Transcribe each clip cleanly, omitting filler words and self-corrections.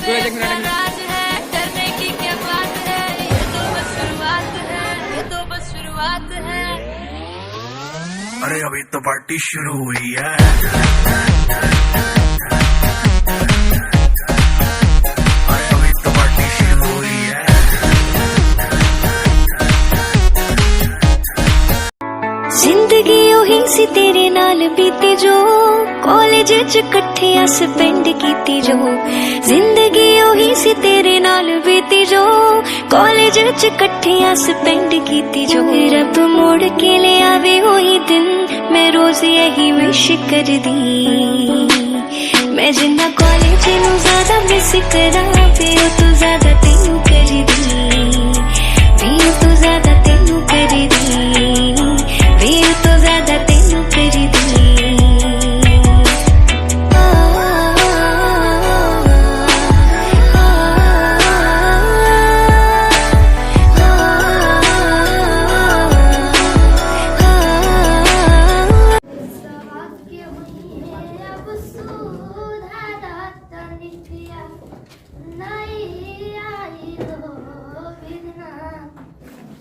राज है, डरने की क्या बात है, ये तो बस शुरुआत है, ये तो बस शुरुआत है। अरे अभी तो पार्टी शुरू हुई है। अरे अभी तो पार्टी शुरू हुई है। जिंदगी ओही सी तेरे नाल बीती जो कॉलेज च कट्ठियां स्पेंड कीती जो जिंदगी ओही सी तेरे नाल बीती जो कॉलेज च कट्ठियां स्पेंड कीती जो रब मोड़ के ले आवे वही दिन मैं रोज यही विश कर दी मैं जिन्ना कॉलेज नू ज्यादा मिस करा पे तू ज्यादा तेनू कर दी तू ज्यादा तेनू कर दी तो ज्यादा तेनू कर दी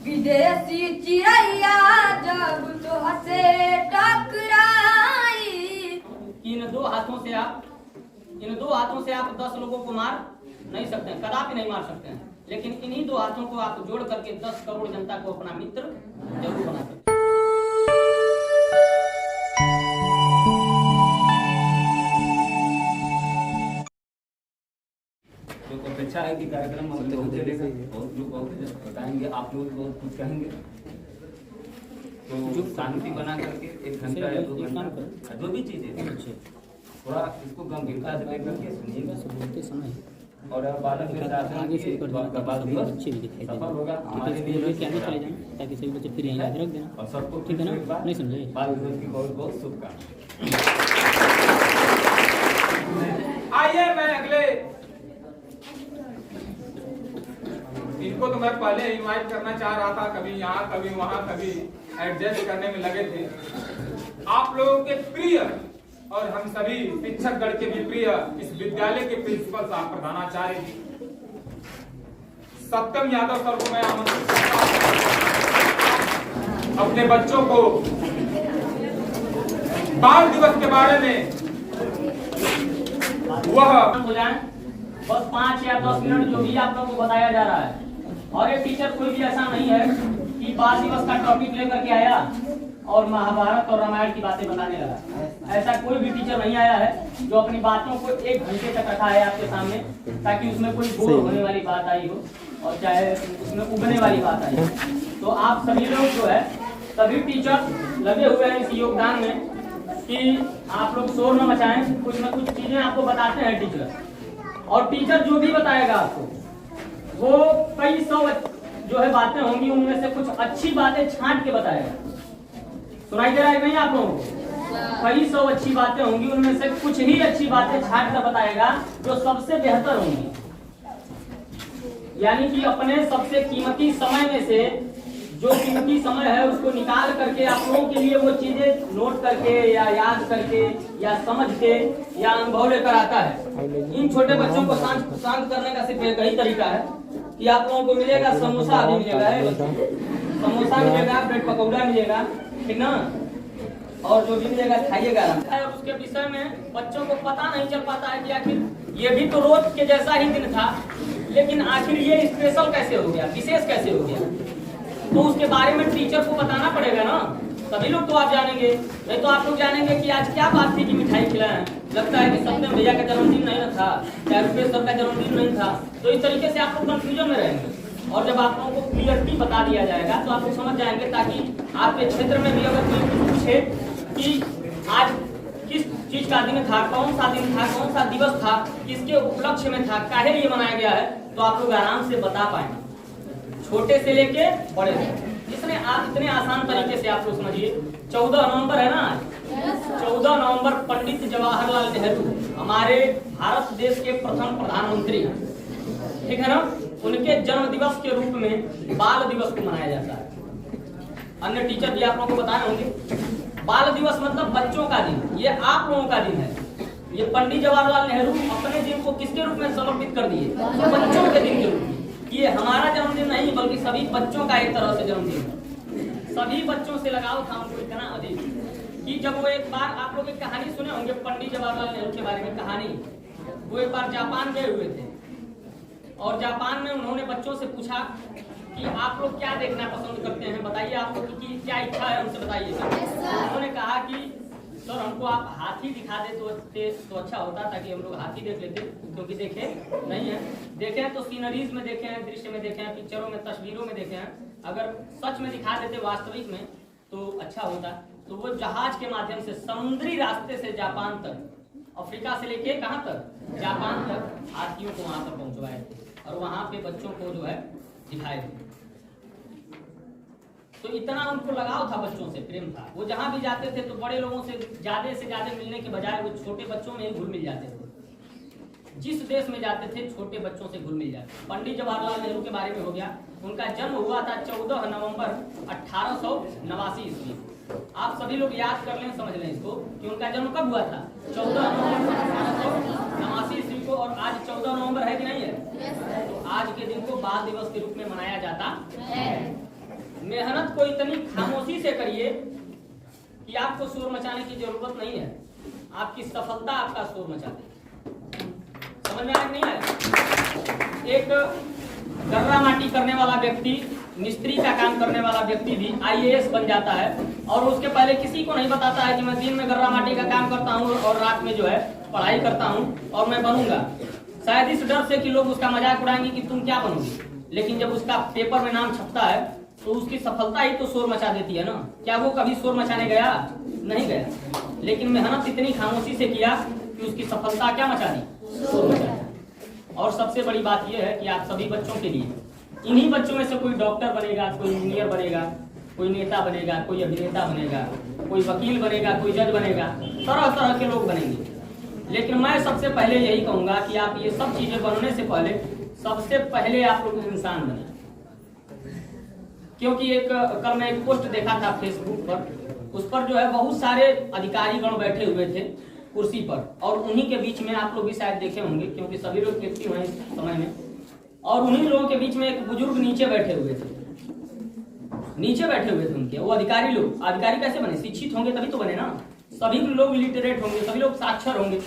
विदेशी चिड़ैया जब तो से टकराई। इन दो हाथों से आप 10 लोगों को मार नहीं सकते हैं, कदापि नहीं मार सकते हैं, लेकिन इन्हीं दो हाथों को आप जोड़ करके 10 करोड़ जनता को अपना मित्र जरूर बना सकते हैं। अपेक्षा है कि कार्यक्रम चलेगा, बहुत लोग बताएंगे, आप लोग बहुत कुछ कहेंगे, तो शांति बना करके 1 घंटा या 2 घंटा जो भी चीजें थोड़ा इसको गंभीरता से लेकर के सुनिएगा बोलते समय और बालक के साथ आगे से अच्छे भी दिखाई सफल होगा हमारे लिए क्या नहीं चले जाए ताकि सभी बच्चे फिर यहीं याद रख देना और सबको ठीक है ना, नहीं समझे बाल दिवस की बहुत बहुत शुभकामनाएं। आइए मैं अगले इनको तो मैं पहले इनवाइट करना चाह रहा था, कभी यहाँ कभी वहाँ कभी एडजस्ट करने में लगे थे। आप लोगों के प्रिय और हम सभी शिक्षकगण के भी प्रिय इस विद्यालय के प्रिंसिपल साहब प्रधानाचार्य जी सत्यम यादव सर को मैं आमंत्रित करता हूं अपने बच्चों को बाल दिवस के बारे में वह हो जाए बस 5 या 10 मिनट जो भी आप लोगों को बताया जा रहा है, और एक टीचर कोई भी ऐसा नहीं है कि बाल दिवस का टॉपिक लेकर के आया और महाभारत और रामायण की बातें बताने लगा। ऐसा कोई भी टीचर नहीं आया है जो अपनी बातों को 1 घंटे तक रखा है आपके सामने ताकि उसमें कोई बोर होने वाली बात आई हो और चाहे उसमें उगने वाली बात आई हो। तो आप सभी लोग जो है सभी टीचर लगे हुए हैं इस योगदान में कि आप लोग शोर न मचाएं, कुछ न कुछ चीजें आपको बताते हैं टीचर, और टीचर जो भी बताएगा आपको वो कई 100 जो है बातें होंगी, उनमें से कुछ अच्छी बातें छांट के बताएगा। सुनाई दे रहा है नहीं आप लोगों को? कई 100 अच्छी बातें होंगी, उनमें से कुछ ही अच्छी बातें छांट कर बताएगा जो सबसे बेहतर होंगी, यानी कि अपने सबसे कीमती समय में से जो कीमती समय है उसको निकाल करके आप लोगों के लिए वो चीजें नोट करके या याद करके या समझ के या अनुभव लेकर आता है। इन छोटे बच्चों को शांत करने का सिर्फ एक ही तरीका है कि आप लोगों को मिलेगा समोसा भी मिलेगा, समोसा मिलेगा, ब्रेड पकौड़ा मिलेगा, ठीक ना, और जो भी मिलेगा खाइएगा। और उसके विषय में बच्चों को पता नहीं चल पाता है कि आखिर ये भी तो रोज के जैसा ही दिन था, लेकिन आखिर ये स्पेशल कैसे हो गया, विशेष कैसे हो गया, तो उसके बारे में टीचर को बताना पड़ेगा ना, तभी लोग तो आप जानेंगे। नहीं तो आप लोग जानेंगे कि आज क्या बात थी कि मिठाई खिलाएं, लगता है कि सत्यम भैया का जन्मदिन नहीं था या रुपेश सर का जन्मदिन नहीं था, तो इस तरीके से आप लोग कंफ्यूजन में रहेंगे। और जब आप लोगों को क्लियरली बता दिया जाएगा तो आप लोग समझ जाएंगे, ताकि आपके क्षेत्र में भी अगर कोई पूछे कि आज किस चीज का दिन था, कौन सा दिन था, कौन सा दिवस था, किसके उपलक्ष्य में था, काहे लिए मनाया गया है, तो आप लोग आराम से बता पाएंगे, छोटे से लेके बड़े तक। इतने आसान तरीके से आप लोग समझिए। 14 नवंबर है ना आज, 14 नवंबर पंडित जवाहरलाल नेहरू हमारे भारत देश के प्रथम प्रधानमंत्री, ठीक है ना, उनके जन्म दिवस के रूप में बाल दिवस को मनाया जाता है। अन्य टीचर भी आप लोगों को बताए होंगे। बाल दिवस मतलब बच्चों का दिन, ये आप लोगों का दिन है, ये पंडित जवाहरलाल नेहरू अपने दिन को किसके रूप में समर्पित कर दिए? बच्चों के दिन के रूप में। ये हमारा जन्मदिन नहीं बल्कि सभी बच्चों का एक तरह से जन्मदिन है। सभी बच्चों से लगाव था उनको इतना अधिक कि जब वो एक बार, आप लोग एक कहानी सुने होंगे पंडित जवाहरलाल नेहरू के बारे में कहानी, वो एक बार जापान गए हुए थे और जापान में उन्होंने बच्चों से पूछा कि आप लोग क्या देखना पसंद करते हैं, बताइए आप लोग की क्या इच्छा है, हमसे बताइए। उन्होंने कहा कि सर हमको आप हाथी दिखा दे तो अच्छा होता, ताकि हम लोग हाथी देख लेते, क्योंकि देखे नहीं है, देखे हैं तो सीनरीज में देखे हैं, दृश्य में देखे हैं, पिक्चरों में, तस्वीरों में देखे हैं, अगर सच में दिखा देते वास्तविक में तो अच्छा होता। तो वो जहाज के माध्यम से समुद्री रास्ते से जापान तक, अफ्रीका से लेके कहाँ तक, जापान तक हाथियों को वहां पर पहुंचवाए थे और वहां पे बच्चों को जो है दिखाए थे। तो इतना उनको लगाव था, बच्चों से प्रेम था। वो जहां भी जाते थे तो बड़े लोगों से ज्यादा मिलने के बजाय वो छोटे बच्चों में ही घुल मिल जाते थे। जिस देश में जाते थे छोटे बच्चों से घुल मिल जाते। पंडित जवाहरलाल नेहरू के बारे में हो गया, उनका जन्म हुआ था 14 नवंबर 1889 ईस्वी। आप सभी लोग याद कर लें, समझ लें इसको कि उनका जन्म कब हुआ था, 14 नवंबर 1889 ईस्वी को। और आज 14 नवंबर है कि नहीं है? तो आज के दिन को बाल दिवस के रूप में मनाया जाता है। मेहनत को इतनी खामोशी से करिए कि आपको शोर मचाने की जरूरत नहीं है, आपकी सफलता आपका शोर मचा दे। समझ में आया नहीं आया? एक गर्रा माटी करने वाला व्यक्ति, मिस्त्री का काम करने वाला व्यक्ति भी IAS बन जाता है और उसके पहले किसी को नहीं बताता है कि मैं दिन में गर्रा माटी का काम करता हूँ और रात में जो है पढ़ाई करता हूँ और मैं बनूंगा। शायद इस डर से कि लोग उसका मजाक उड़ाएंगे कि तुम क्या बनोगे, लेकिन जब उसका पेपर में नाम छपता है तो उसकी सफलता ही तो शोर मचा देती है ना। क्या वो कभी शोर मचाने गया? नहीं गया, लेकिन मेहनत इतनी खामोशी से किया कि उसकी सफलता क्या मचा दी, शोर मचा दी। और सबसे बड़ी बात यह है कि आप सभी बच्चों के लिए, इन्हीं बच्चों में से कोई डॉक्टर बनेगा, कोई इंजीनियर बनेगा, कोई नेता बनेगा, कोई अभिनेता बनेगा, कोई वकील बनेगा, कोई जज बनेगा, तरह तरह के लोग बनेंगे। लेकिन मैं सबसे पहले यही कहूंगा कि आप ये सब चीजें बनने से पहले सबसे पहले आप लोग इंसान बने। क्योंकि कल मैं एक पोस्ट देखा था फेसबुक पर, उस पर जो है बहुत सारे अधिकारी गण बैठे हुए थे कुर्सी पर, और उन्हीं के बीच में आप लोग भी शायद देखे होंगे क्योंकि सभी लोग एक्टिव हैं इस समय में, और उन्हीं लोगों के बीच में एक बुजुर्ग नीचे बैठे हुए थे, उनके वो अधिकारी लोग। अधिकारी कैसे बने? शिक्षित होंगे तभी तो बने ना, सभी लोग लिटरेट होंगे, सभी लोग साक्षर होंगे,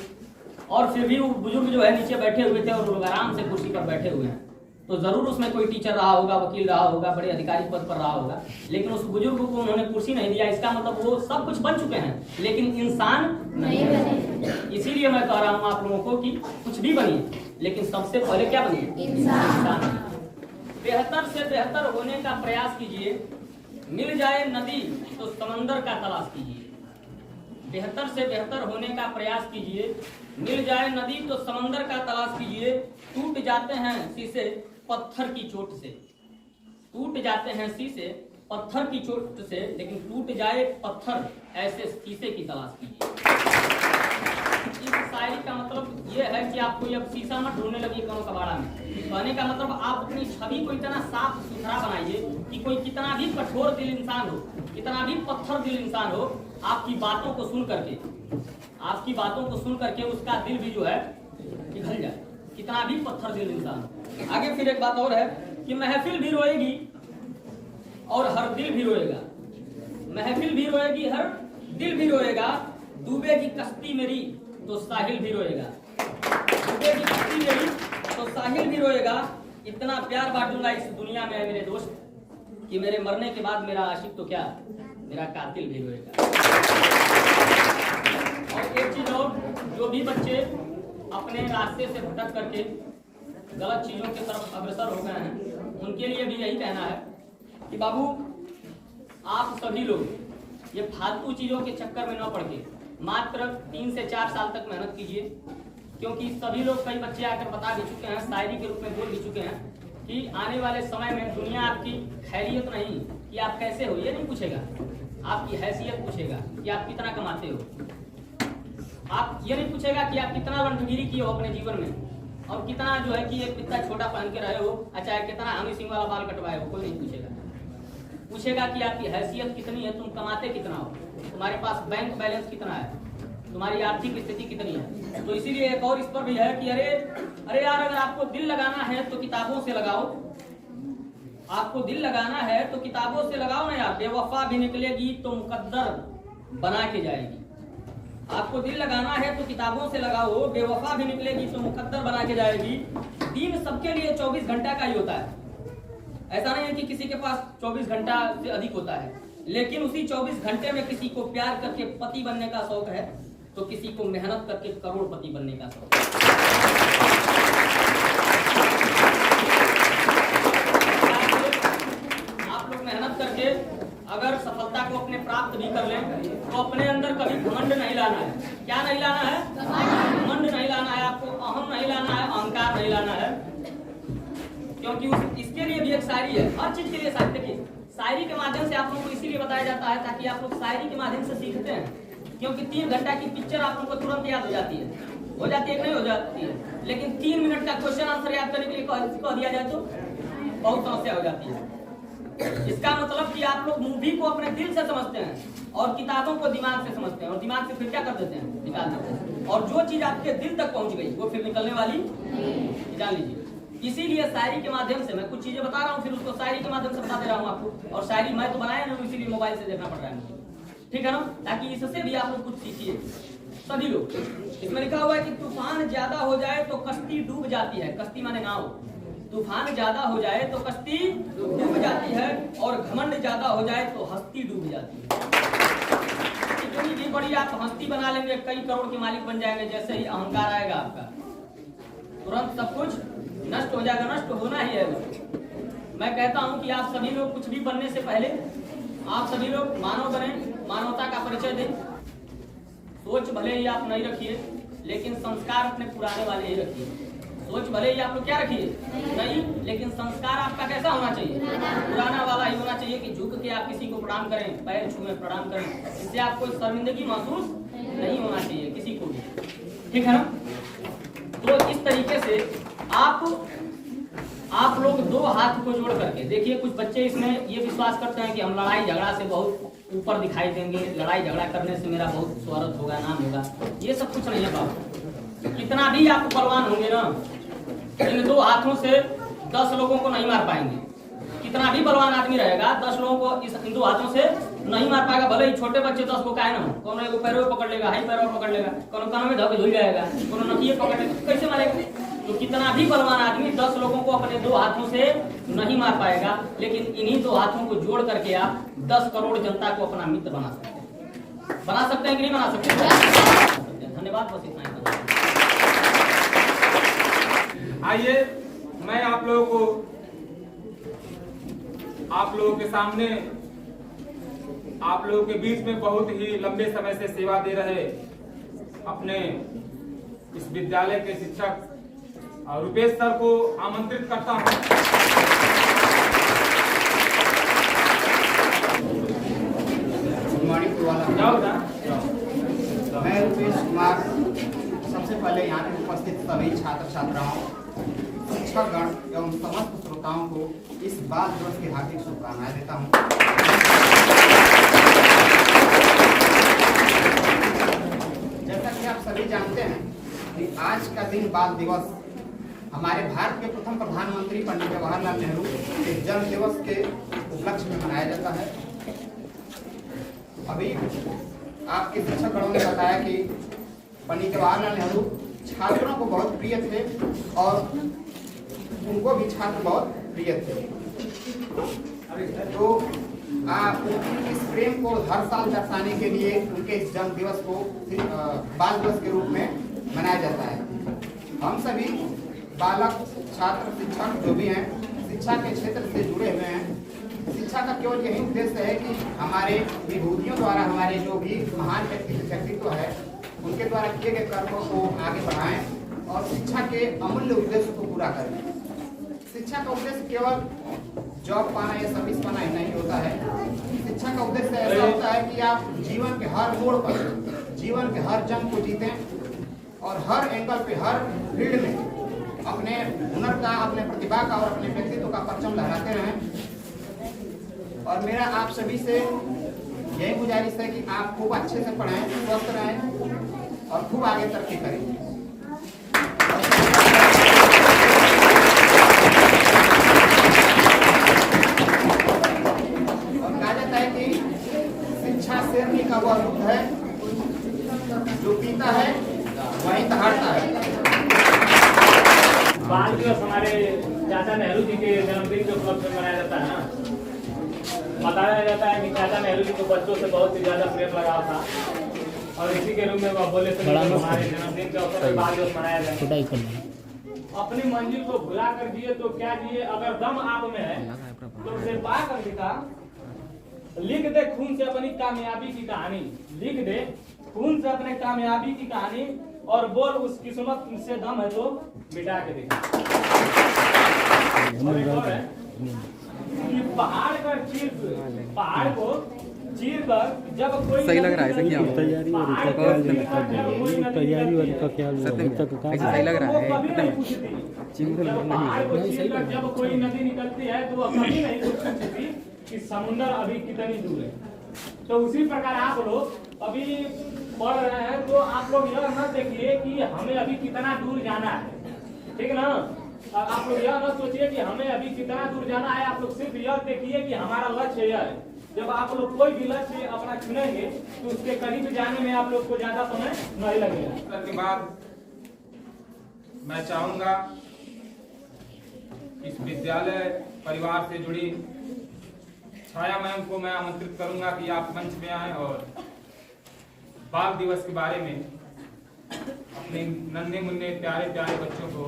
और फिर भी वो बुजुर्ग जो है नीचे बैठे हुए थे और लोग आराम से कुर्सी पर बैठे हुए हैं। तो जरूर उसमें कोई टीचर रहा होगा, वकील रहा होगा, बड़े अधिकारी पद पर रहा होगा, लेकिन उस बुजुर्ग को उन्होंने कुर्सी नहीं दिया। इसका मतलब वो सब कुछ बन चुके हैं लेकिन इंसान नहीं बने। इसीलिए मैं कह रहा हूँ आप लोगों को कि कुछ भी बनिए, लेकिन सबसे पहले क्या बनिए? इंसान। बेहतर से बेहतर होने का प्रयास कीजिए। मिल जाए नदी तो समंदर का तलाश कीजिए। बेहतर से बेहतर होने का प्रयास कीजिए। मिल जाए नदी तो समंदर का तलाश कीजिए। टूट जाते हैं शीशे पत्थर की चोट से, टूट जाते हैं शीशे पत्थर की चोट से, लेकिन टूट जाए पत्थर ऐसे शीशे की तलाश कीजिए। इस शायरी का मतलब ये है कि आप कोई अब शीशा मत ढूंढने लगी कौन कबाड़ा में। कहने का मतलब आप अपनी छवि को इतना साफ सुथरा बनाइए कि कोई कितना भी कठोर दिल इंसान हो, कितना भी पत्थर दिल इंसान हो, आपकी बातों को सुन करके उसका दिल भी जो है पिघल जाए, कितना भी पत्थर दिल इंसान हो। आगे फिर एक बात और है कि महफिल भी रोएगी और हर दिल भी रोएगा। महफिल भी रोएगी, हर दिल भी रोएगा। डूबेगी कश्ती मेरी तो साहिल भी रोएगा, डूबेगी कश्ती मेरी तो साहिल भी रोएगा। इतना प्यार बांटूंगा इस दुनिया में मेरे दोस्त कि मेरे मरने के बाद मेरा आशिक तो क्या, मेरा कातिल भी रोएगा। और एक चीज और, जो भी बच्चे अपने रास्ते से भटक करके गलत चीजों की तरफ अग्रसर हो गए हैं, उनके लिए भी यही कहना है कि बाबू आप सभी लोग ये फालतू चीजों के चक्कर में न पड़ के मात्र 3 से 4 साल तक मेहनत कीजिए। क्योंकि सभी लोग, कई बच्चे आकर बता भी चुके हैं, शायरी के रूप में बोल भी चुके हैं कि आने वाले समय में दुनिया आपकी खैरियत नहीं कि आप कैसे हो ये नहीं पूछेगा, आपकी हैसियत पूछेगा कि आप कितना कमाते हो। आप ये नहीं पूछेगा कि आप कितना लंठगिरी किए हो अपने जीवन में, और कितना जो है कि एक कितना छोटा पहन के रहे हो, अच्छा कितना हनी सिंह वाला बाल कटवाए हो, कोई नहीं पूछेगा। पूछेगा कि आपकी हैसियत कितनी है, तुम कमाते कितना हो, तुम्हारे पास बैंक बैलेंस कितना है, तुम्हारी आर्थिक स्थिति कितनी है। तो इसीलिए एक और इस पर भी है कि अरे यार, अगर आपको दिल लगाना है तो किताबों से लगाओ, आपको दिल लगाना है तो किताबों से लगाओ ना यार। बेवफा भी निकलेगी तो मुकद्दर बना के जाएगी। आपको दिल लगाना है तो किताबों से लगाओ, बेवफा भी निकलेगी तो मुकद्दर बना के जाएगी। दिन सबके लिए 24 घंटा का ही होता है। ऐसा नहीं है कि किसी के पास 24 घंटा से अधिक होता है, लेकिन उसी 24 घंटे में किसी को प्यार करके पति बनने का शौक है तो किसी को मेहनत करके करोड़पति बनने का शौक है। आप लोग मेहनत करके अगर सफलता को अपने प्राप्त भी कर लें तो अपने अंदर कभी घमंड नहीं लाना है। क्या नहीं लाना है? घमंड नहीं लाना है, आपको अहम नहीं लाना है, अहंकार नहीं लाना है। क्योंकि इसके लिए भी एक शायरी है, हर चीज के लिए शायरी। देखिए, शायरी के माध्यम से आप लोगों को इसीलिए बताया जाता है ताकि आप लोग शायरी के माध्यम से सीखते हैं। क्योंकि 3 घंटा की पिक्चर आप लोगों को तुरंत याद हो जाती है कि नहीं हो जाती है, लेकिन 3 मिनट का क्वेश्चन आंसर याद करने के लिए कह दिया जाए तो बहुत समस्या हो जाती है। इसका मतलब कि आप लोग मूवी को अपने दिल से समझते हैं और किताबों को दिमाग से समझते हैं, और दिमाग से फिर क्या कर देते हैं? निकाल देते हैं। और जो चीज आपके दिल तक पहुंच गई वो फिर निकलने वाली जान लीजिए। इसीलिए शायरी के माध्यम से मैं कुछ चीजें बता रहा हूँ, फिर उसको शायरी के माध्यम से बता दे रहा हूँ आपको। और शायरी मैं तो बनाया नहीं, इसीलिए मोबाइल से देखना पड़ रहा है मुझे, ठीक है ना, ताकि इससे भी आप लोग कुछ सीखिए सभी लोग। इसमें लिखा हुआ है कि तूफान ज्यादा हो जाए तो कश्ती डूब जाती है। कश्ती माने नाव। तूफान ज्यादा हो जाए तो कश्ती डूब जाती है, और घमंड ज्यादा हो जाए तो हस्ती डूब जाती है। इतनी भी बड़ी आप हस्ती बना लेंगे, कई करोड़ के मालिक बन जाएंगे, जैसे ही अहंकार आएगा आपका तुरंत सब कुछ नष्ट हो जाएगा। नष्ट होना ही है। मैं कहता हूं कि आप सभी लोग कुछ भी बनने से पहले आप सभी लोग मानव बने, मानवता का परिचय दें। सोच भले ही आप नहीं रखिए, लेकिन संस्कार अपने पुराने वाले ही रखिए। सोच भले ही आप लोग क्या रखिए नहीं, लेकिन संस्कार आपका कैसा होना चाहिए? पुराना वाला ही होना चाहिए कि झुक के आप किसी को प्रणाम करें, पैर छूए प्रणाम करें। इससे आपको शर्मिंदगी महसूस नहीं होना चाहिए किसी को भी, ठीक है ना। तो इस तरीके से आप लोग 2 हाथ को जोड़ करके देखिए। कुछ बच्चे इसमें ये विश्वास करते हैं कि हम लड़ाई झगड़ा से बहुत ऊपर दिखाई देंगे, लड़ाई झगड़ा करने से मेरा बहुत शोहरत होगा, नाम होगा। ये सब कुछ नहीं है बाबू। कितना भी आप बलवान होंगे ना, इन 2 हाथों से 10 लोगों को नहीं मार पाएंगे। कितना भी बलवान आदमी रहेगा, 10 लोगों को इन 2 हाथों से नहीं मार पाएगा। भले ही छोटे बच्चे 10 को काहे ना हो, कौन एगो पैरों पकड़ लेगा, हाई पैरों पकड़ लेगा, कौन कानों में धक धुल जाएगा, कौन नकिए पकड़ लेगा, कैसे मारेगा? तो कितना भी बलवान आदमी 10 लोगों को अपने 2 हाथों से नहीं मार पाएगा। लेकिन इन्हीं 2 हाथों को जोड़ करके आप 10 करोड़ जनता को अपना मित्र बना सकते हैं। बना सकते हैं कि नहीं बना सकते? धन्यवाद। बस इतना ही। आइए मैं आप लोगों के सामने, आप लोगों के बीच में बहुत ही लंबे समय से सेवा दे रहे अपने इस विद्यालय के शिक्षक रुपेश सर को आमंत्रित करता हूं। मैं रुपेश कुमार सबसे पहले यहाँ पे उपस्थित सभी छात्र छात्राओं, शिक्षकगण एवं समस्त श्रोताओं को इस बाल दिवस की हार्दिक शुभकामनाएं देता हूँ। जैसा कि आप सभी जानते हैं कि आज का दिन बाल दिवस हमारे भारत के प्रथम प्रधानमंत्री पंडित जवाहरलाल नेहरू के जन्म दिवस के उपलक्ष्य में मनाया जाता है। अभी आपके शिक्षक गणों ने बताया कि पंडित जवाहरलाल नेहरू छात्रों को बहुत प्रिय थे और उनको भी छात्र बहुत प्रिय थे। तो उनकी इस प्रेम को हर साल दर्शाने के लिए उनके इस जन्म दिवस को बाल दिवस के रूप में मनाया जाता है। हम सभी बालक, छात्र, शिक्षक जो भी हैं, शिक्षा के क्षेत्र से जुड़े हुए हैं। शिक्षा का केवल यही उद्देश्य है कि हमारे विभूतियों द्वारा हमारे जो भी महान व्यक्तित्व है उनके द्वारा किए गए कर्मों को आगे बढ़ाएं और शिक्षा के अमूल्य उद्देश्य को पूरा करें। शिक्षा का उद्देश्य केवल जॉब पाना या सर्विस पाना ही नहीं होता है। शिक्षा का उद्देश्य ऐसा होता है कि आप जीवन के हर मोड़ पर, जीवन के हर जंग को जीतें और हर एंगल पे, हर फील्ड में अपने हुनर का, अपने प्रतिभा का और अपने व्यक्तित्व का परचम लहराते रहें। और मेरा आप सभी से यही गुजारिश है कि आप खूब अच्छे से पढ़ें, स्वस्थ रहें, और खूब आगे तरक्की करेंगे। और कहा जाता है कि शिक्षा शेरनी का वह दूध है जो पीता है वही दहाड़ता है। बाल दिवस हमारे चाचा नेहरू जी के जन्मदिन के उपलक्ष्य में मनाया जाता है ना। बताया जाता है कि चाचा नेहरू जी को बच्चों से बहुत ही ज्यादा प्रेम लगाव था और इसी के रूप में वह बोले थे हमारे जन्मदिन के अवसर पर बाल दिवस मनाया जाए। अपनी मंजिल को भुला कर जिए तो क्या जिए, अगर दम आप में है तो उसे पा कर दिखा। लिख दे खून से अपनी कामयाबी की कहानी, लिख दे खून से अपने कामयाबी की कहानी और बोल उस किस्मत से दम है तो मिटा के दिखा। पहाड़ को चीर कर जब कोई सही लग रहा है, ऐसा क्या तैयारी वाली का क्या सही लग रहा है? जब कोई नदी निकलती है तो वह कभी नहीं पूछती कि समुद्र अभी कितनी दूर है। तो उसी प्रकार आप लोग अभी पढ़ रहे हैं तो आप लोग यह न देखिए कि हमें अभी कितना दूर जाना है, ठीक ना। आप लोग यह न सोचिए कि हमें अभी कितना दूर जाना है, आप लोग सिर्फ यह देखिए कि हमारा लक्ष्य यह है। जब आप लोग कोई भी लक्ष्य अपना चुनेंगे तो उसके करीब जाने में आप लोग को ज्यादा समय नहीं लगेगा। के बाद मैं चाहूंगा इस विद्यालय परिवार से जुड़ी छाया मैम को मैं आमंत्रित करूंगा कि आप मंच में आएं और बाल दिवस के बारे में अपने नन्हे मुन्ने प्यारे प्यारे बच्चों को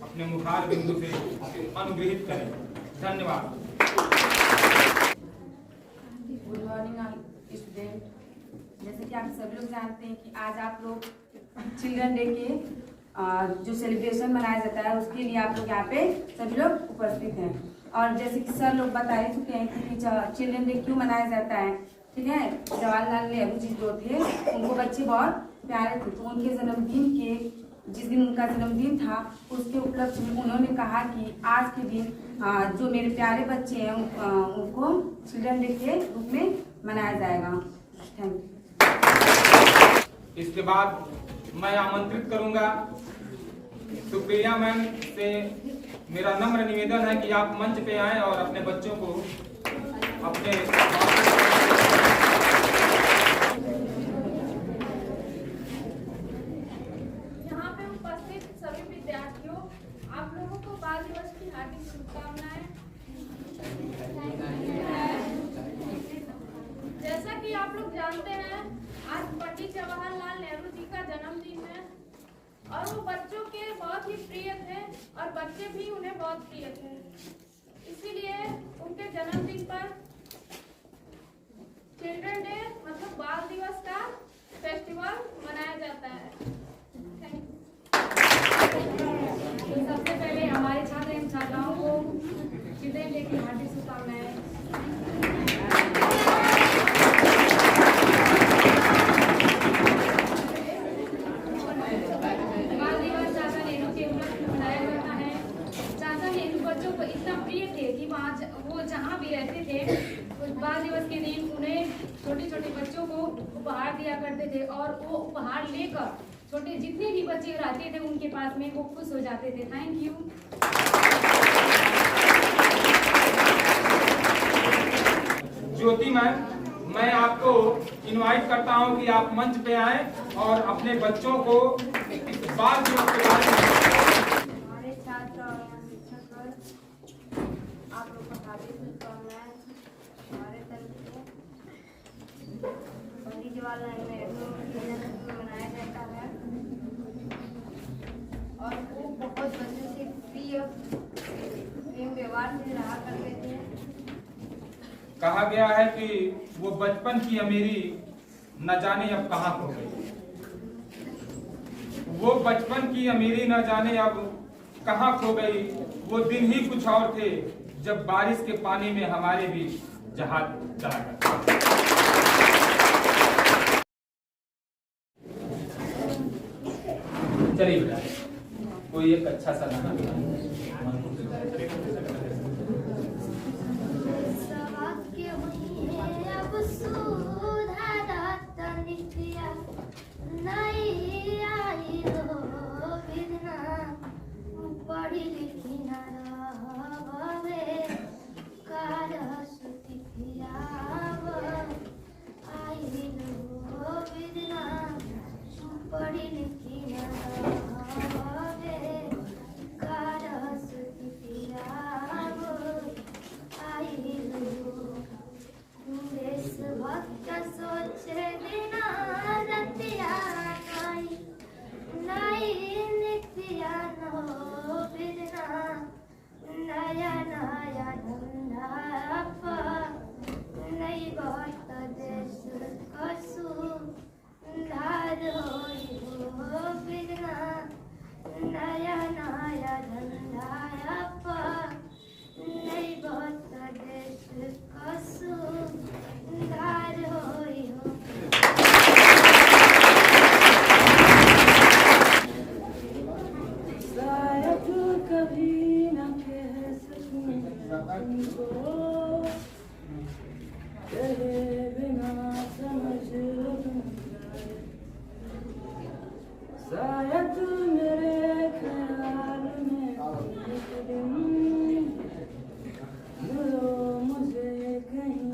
अपने मुखार बिंदु से अनुग्रहित करें। धन्यवाद। Good morning student. जैसे कि आप सब लोग जानते हैं कि आज आप लोग चिल्ड्रन डे के जो सेलिब्रेशन मनाया जाता है उसके लिए आप लोग यहाँ पे सभी लोग उपस्थित हैं। और जैसे कि सर लोग बता चुके हैं कि चिल्ड्रन डे क्यों मनाया जाता है, ठीक है। जवाहरलाल नेहरू जी जो थे उनको बच्चे बहुत प्यारे थे, तो उनके जन्मदिन के जिस दिन उनका जन्मदिन था उसके उपलक्ष्य में उन्होंने कहा कि आज के दिन जो मेरे प्यारे बच्चे हैं उनको चिल्ड्रन डे के रूप में मनाया जाएगा। Thank you. इसके बाद मैं आमंत्रित करूंगा सुप्रिया मैम से। मेरा नम्र निवेदन है कि आप मंच पे आएं और अपने बच्चों को अपने यहाँ पे उपस्थित सभी विद्यार्थियों, आप लोगों को बाल दिवस की हार्दिक शुभकामनाएं। जैसा कि आप लोग जानते हैं आज पंडित जवाहरलाल नेहरू जी का जन्मदिन है और वो बच्चों के बहुत ही प्रिय थे और बच्चे भी उन्हें बहुत प्रिय थे। इसीलिए उनके जन्मदिन पर चिल्ड्रन डे मतलब बाल दिवस का फेस्टिवल मनाया जाता है। तो सबसे पहले हमारे छात्र एवं छात्राओं को चिल्ड्रन डे की हार्दिक शुभकामनाएं। बाल दिवस चाचा नेहरू के उपलक्ष्य में मनाया जाता है। चाचा नेहरू बच्चों को इतना प्रिय थे कि वो जहाँ भी रहते थे उस बाल दिवस के दिन उन्हें छोटे छोटे बच्चों को उपहार दिया करते थे और वो उपहार लेकर छोटे जितने भी बच्चे रहते थे उनके पास में वो खुश हो जाते थे। Thank you. ज्योति मैम, मैं आपको इनवाइट करता हूं कि आप मंच पे आएं और अपने बच्चों को बाल दिवस के बारे में। हमारे छात्र और शिक्षक आप लोग को हार्दिक शुभकामनाएं। हमारे तरफ से पंडित जवाहरलाल नेहरू के जन्मदिन मनाया जाता है और वो बहुत बच्चों से प्रेम व्यवहार से रहा करते थे। कहा गया है कि वो बचपन की अमीरी न जाने अब कहाँ खो गई। वो बचपन की अमीरी न जाने अब कहाँ खो गई। वो दिन ही कुछ और थे जब बारिश के पानी में हमारे भी जहाज चला करता। चलिए बेटा, कोई एक अच्छा सा गाना अब सुधा नित्या नई शायद मेरे ख्याल में एक दिन मिलो मुझे कहीं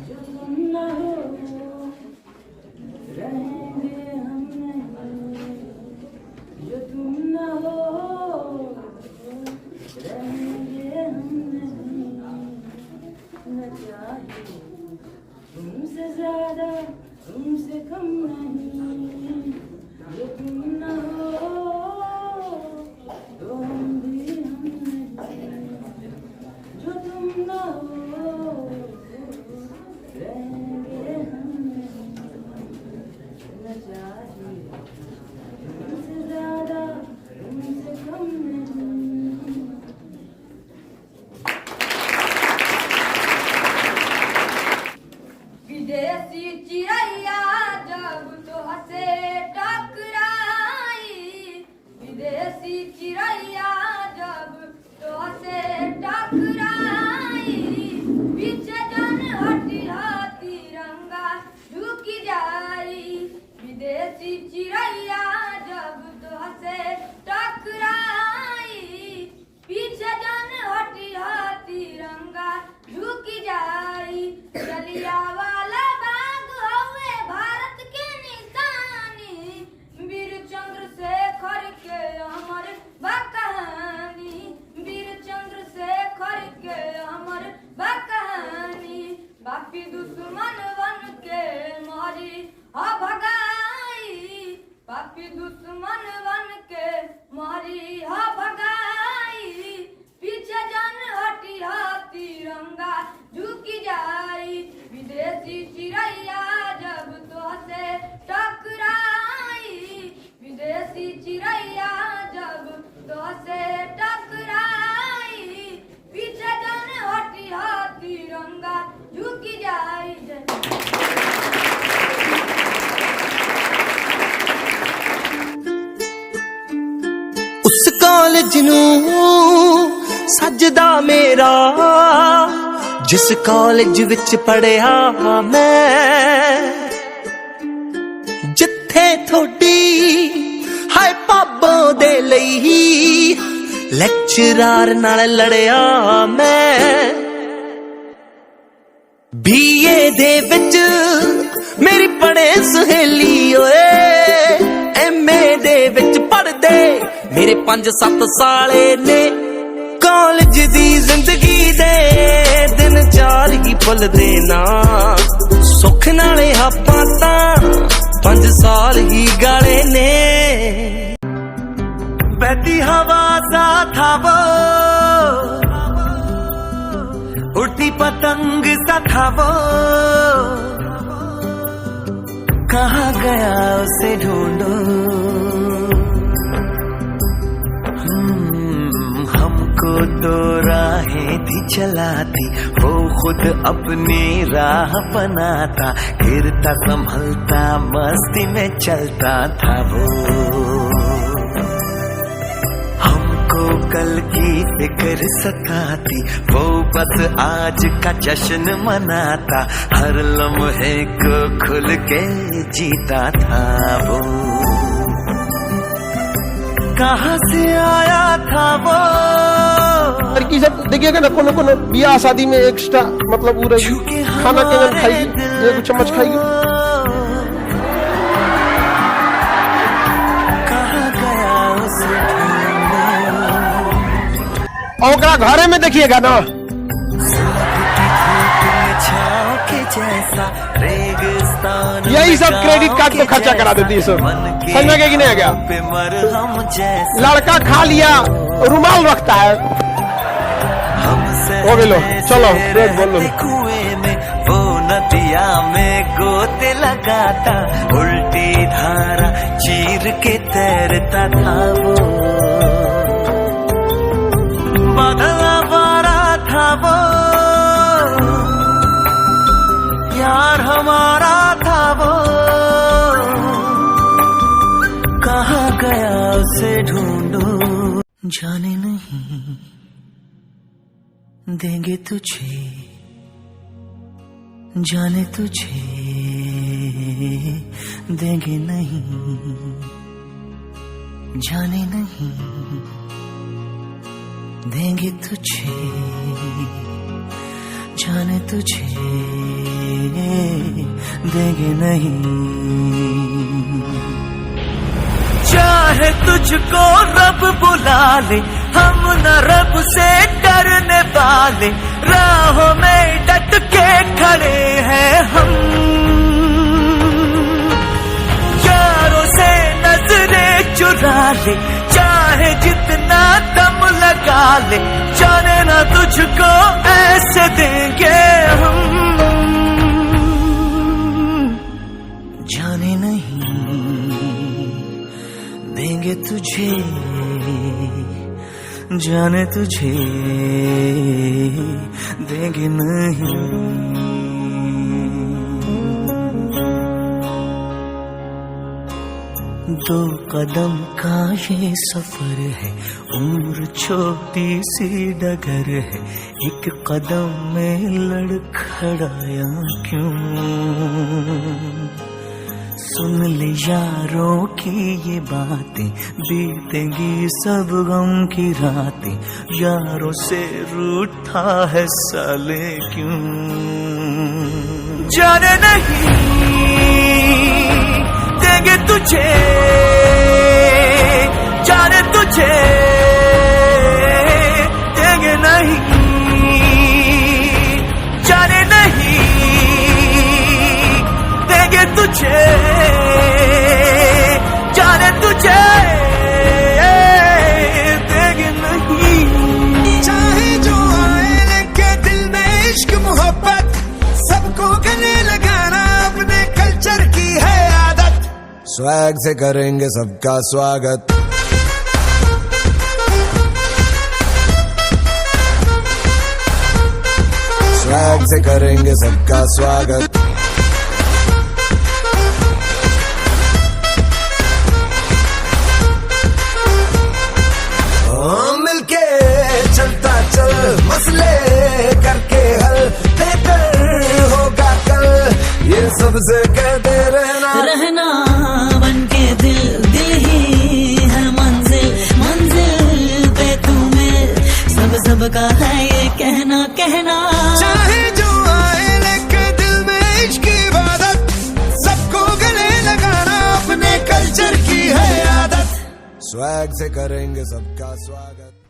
जो तुम न हो रहेंगे हम नहीं, जो तुम न हो रहेंगे हम नहीं, न चाहिए तुमसे ज्यादा तुमसे कम नहीं, जो तुम न हो तो हम भी हम नहीं, जो तुम न हो रहेंगे हम नहीं, न चाहिए तुमसे ज्यादा तुमसे कम नहीं। विदेशी चिड़ैया जब तो हंसे टकराई, विदेशी चिड़ैया जब तो हंसे टकराई, पीछे जन हटी तिरंगा झुक जाई, विदेशी चिड़ैया जब तो हंसे टकराई, पीछे जन हटी तिरंगा झुक जाई, चलिया वाला बाग हुए भारत के निशानी, वीर चंद्रशेखर के अमर बकहानी, वीर चंद्रशेखर के अमर बकहानी, बापी दुश्मन बन के मारी हा भगाई, पापी दुश्मन बन के मारी हा भगाई, पीछे जन हटी तिरंगा झुक जाई, विदेशी चिड़ैया जब तो से टकराई, विदेशी चिड़ैया जब तो से टकराई, पीछे जन हटी तिरंगा झुक जाई। उस कॉलेज नूं सजदा मेरा जिस कॉलेज विच पढ़िया मैं, जिथे थोड़ी हाय पाबों दे लई लेक्चरार नाल लड़िया मैं, बीए दे विच मेरी पढ़े सहेली ओए, एमए दे विच पढ़दे मेरे 5-7 साले ने, कॉलेज दी जिंदगी दे दिन 4 ही भुल देना, सुख नाले हापां तां 5 साल ही गाले ने, बहती हवा सा था वो, उड़ती पतंग सा था वो, कहाँ गया उसे ढूंढो, हमको तो राहें थी चलाती, वो खुद अपनी राह बनाता, गिरता संभलता मस्ती में चलता था वो, हमको कल की फिक्र सताती, वो बस आज का जश्न मनाता, हर लम्हे को खुल के जीता था वो, कहाँ से आया था वो। लड़की से देखिएगा ना, कोनो बियाह शादी में एक्स्ट्रा मतलब पूरा खाना केवल खाएगी, 1 चम्मच खाएगी। और घरे में देखिएगा ना, यही सब क्रेडिट कार्ड पे खर्चा करा देती है सब, समझ में कि नहीं गया। लड़का खा लिया रुमाल रखता है, हो गलो चलो बोलो। वो नदिया में गोते लगाता, उल्टी धारा चीर के तैरता था वो, बदला बारा था वो, यार हमारा था वो, कहाँ गया उसे ढूंढो। जाने नहीं देंगे तुझे, जाने तुझे देंगे नहीं, जाने नहीं देंगे तुझे, जाने तुझे देंगे नहीं। चाहे तुझको रब बुला ले, हम न रब से डरने वाले, राहों में डट के खड़े हैं हम। यारों से नजरें चुरा ले, चाहे जितना दम लगा ले, जाने ना तुझको ऐसे देंगे हम, जाने नहीं देंगे तुझे, जाने तुझे देंगे नहीं। दो कदम का ये सफर है, उम्र छोटी सी डगर है, एक कदम में लड़खड़ाया क्यों। सुन ले यारों की ये बातें, बीतेंगी सब गम की रातें, यारों से रूठा है साले क्यों। जाने नहीं देंगे तुझे, जाने तुझे देंगे नहीं, जाने नहीं देंगे तुझे, जाने तुझे देंगे नहीं। चाहे जो आए लेके दिल में इश्क मोहब्बत, सबको गले लगाना अपने कल्चर की है आदत। स्वैग से करेंगे सबका स्वागत, स्वैग से करेंगे सबका स्वागत। मिलके चलता चल, मसले करके हल, बेहतर होगा कल, ये सबसे कहते रहना, रहना बनके दिल, दिल ही है मंजिल, मंजिल पे तू मिल, सब सबका है ये कहना, कहना। चाहे जो आए लेके दिल में इश्क की इबादत, सबको गले लगाना अपने कल्चर की है आदत। स्वैग से करेंगे सबका स्वागत।